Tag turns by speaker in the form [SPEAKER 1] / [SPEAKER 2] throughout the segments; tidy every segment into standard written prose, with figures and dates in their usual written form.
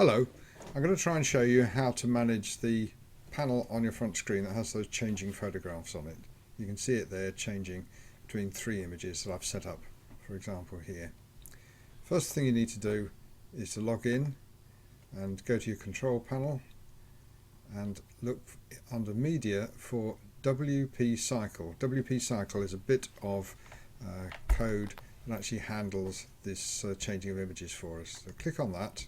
[SPEAKER 1] Hello, I'm going to try and show you how to manage the panel on your front screen that has those changing photographs on it. You can see it there changing between three images that I've set up, for example here. First thing you need to do is to log in and go to your control panel and look under media for WP Cycle. WP Cycle is a bit of code that actually handles this changing of images for us. So click on that.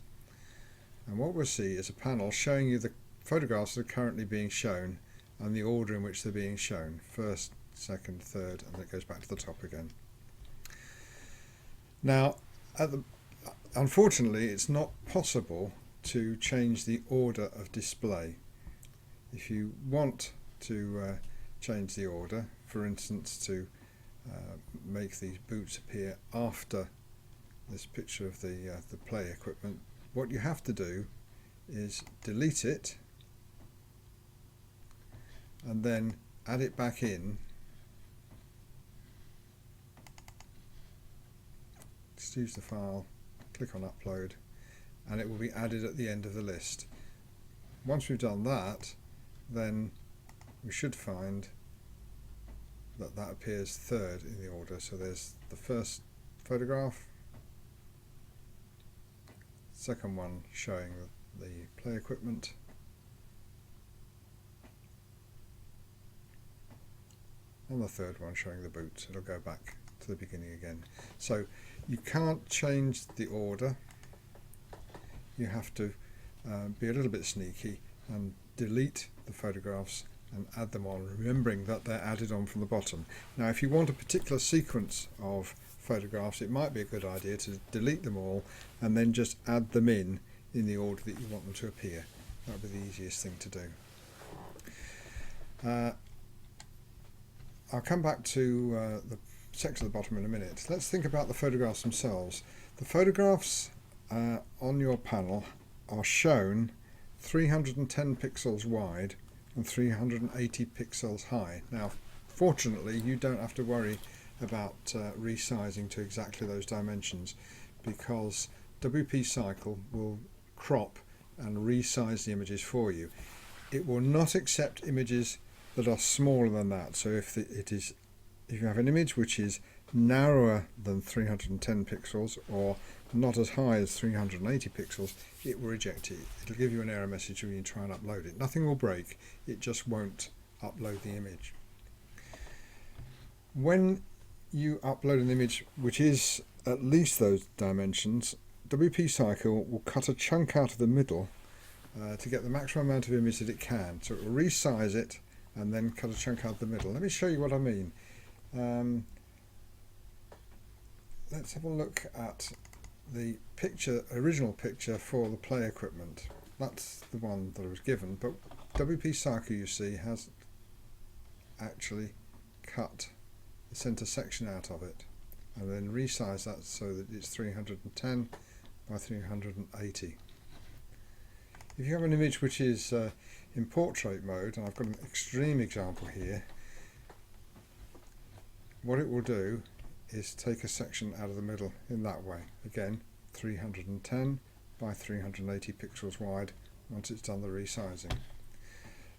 [SPEAKER 1] And what we'll see is a panel showing you the photographs that are currently being shown and the order in which they're being shown. First, second, third, and then it goes back to the top again. Now, unfortunately, it's not possible to change the order of display. If you want to change the order, for instance, to make these boots appear after this picture of the play equipment, what you have to do is delete it and then add it back in. Just use the file, click on upload, and it will be added at the end of the list. Once we've done that, then we should find that that appears third in the order. So there's the first photograph, second one showing the play equipment, and the third one showing the boots. It'll go back to the beginning again. So you can't change the order. You have to be a little bit sneaky and delete the photographs and add them on, remembering that they're added on from the bottom. Now, if you want a particular sequence of photographs, it might be a good idea to delete them all and then just add them in the order that you want them to appear. That would be the easiest thing to do. I'll come back to the section at the bottom in a minute. Let's think about the photographs themselves. The photographs on your panel are shown 310 pixels wide and 380 pixels high. Now, fortunately, you don't have to worry about resizing to exactly those dimensions, because WP Cycle will crop and resize the images for you. It will not accept images that are smaller than that. So if you have an image which is narrower than 310 pixels or not as high as 380 pixels, it will reject it. It'll give you an error message when you try and upload it. Nothing will break, it just won't upload the image. When you upload an image which is at least those dimensions, WP Cycle will cut a chunk out of the middle to get the maximum amount of image that it can. So it will resize it and then cut a chunk out of the middle. Let me show you what I mean. Let's have a look at the original picture for the play equipment. That's the one that I was given, but WP Cycle, you see, has actually cut the center section out of it and then resize that so that it's 310 by 380. If you have an image which is in portrait mode, and I've got an extreme example here, what it will do is take a section out of the middle in that way. Again, 310 by 380 pixels wide once it's done the resizing.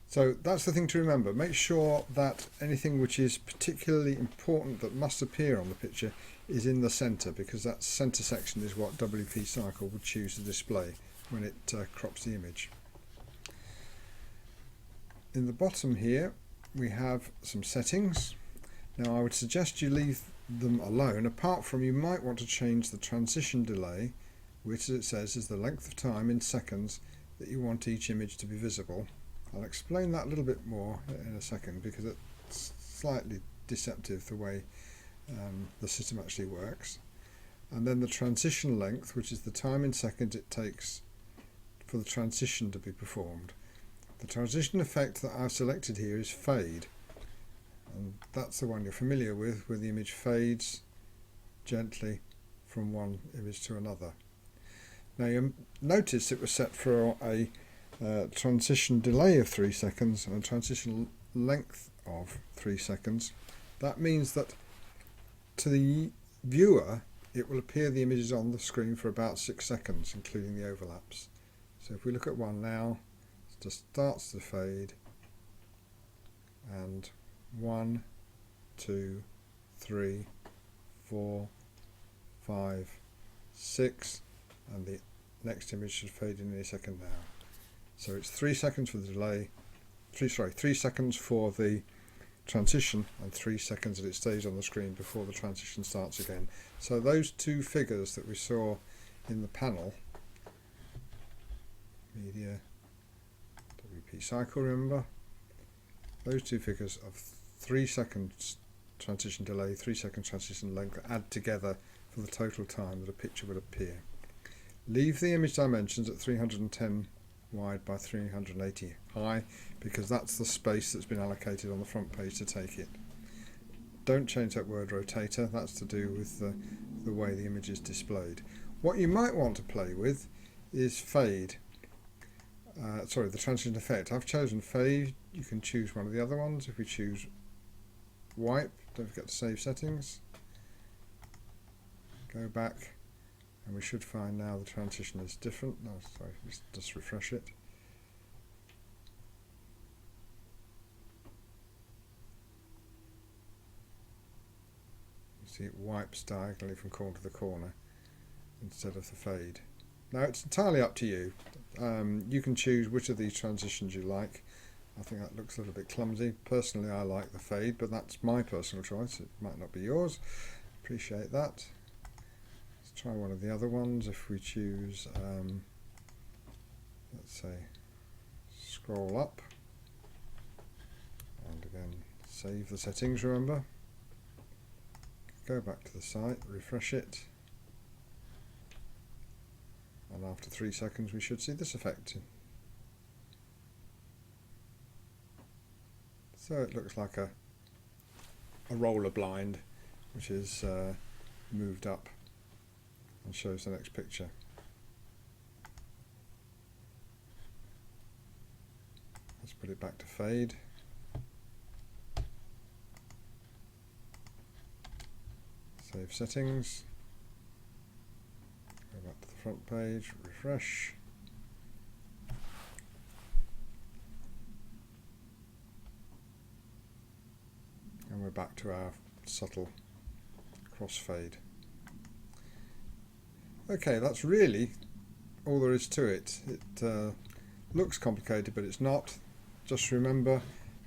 [SPEAKER 1] So that's the thing to remember. Make sure that anything which is particularly important that must appear on the picture is in the center, because that center section is what WP Cycle would choose to display when it crops the image. In the bottom here we have some settings. Now, I would suggest you leave them alone, apart from you might want to change the transition delay, which, as it says, is the length of time in seconds that you want each image to be visible. I'll explain that a little bit more in a second, because it's slightly deceptive the way the system actually works. And then the transition length, which is the time in seconds it takes for the transition to be performed. The transition effect that I've selected here is fade, and that's the one you're familiar with, where the image fades gently from one image to another. Now, you notice it was set for a transition delay of 3 seconds and a transition length of 3 seconds. That means that to the viewer it will appear the images on the screen for about 6 seconds, including the overlaps. So if we look at one now, it just starts to fade, and 1, 2, 3, 4, 5, 6, and the next image should fade in any second now. So it's 3 seconds for the delay, 3 seconds for the transition, and 3 seconds that it stays on the screen before the transition starts again. So those two figures that we saw in the panel, media, WP cycle, remember, those two figures of 3 seconds transition delay, 3 seconds transition length add together for the total time that a picture would appear. Leave the image dimensions at 310 wide by 380 high, because that's the space that's been allocated on the front page to take it. Don't change that word rotator, that's to do with the way the image is displayed. What you might want to play with is fade. The transition effect. I've chosen fade. You can choose one of the other ones. If we choose wipe, don't forget to save settings. Go back, and we should find now the transition is different. No, sorry, let's just refresh it. You see it wipes diagonally from corner to the corner instead of the fade. Now it's entirely up to you. You can choose which of these transitions you like. I think that looks a little bit clumsy. Personally, I like the fade, but that's my personal choice. It might not be yours. Appreciate that. Let's try one of the other ones. If we choose, let's say, scroll up, and again, save the settings, remember. Go back to the site, refresh it, and after 3 seconds we should see this effect. So it looks like a roller blind which is moved up and shows the next picture. Let's put it back to fade. Save settings. Go back to the front page, refresh. And we're back to our subtle crossfade. Okay, that's really all there is to it. It looks complicated, but it's not. Just remember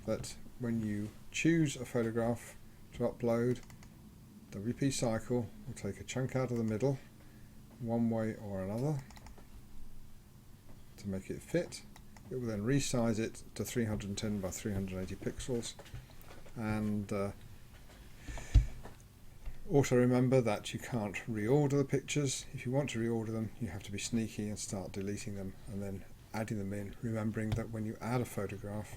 [SPEAKER 1] that when you choose a photograph to upload, WP cycle will take a chunk out of the middle, one way or another, to make it fit. It will then resize it to 310 by 380 pixels. And also remember that you can't reorder the pictures. If you want to reorder them, you have to be sneaky and start deleting them and then adding them in, remembering that when you add a photograph,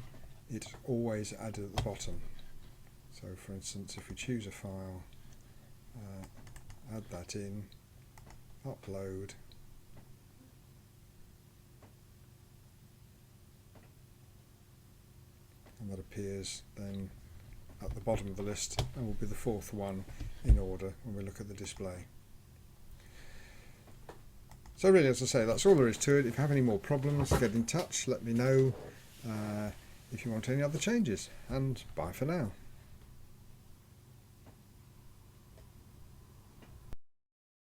[SPEAKER 1] it's always added at the bottom. So for instance, if we choose a file, add that in, upload, and that appears then at the bottom of the list and will be the fourth one in order when we look at the display. So really, as I say, that's all there is to it. If you have any more problems, get in touch, let me know if you want any other changes, and bye for now.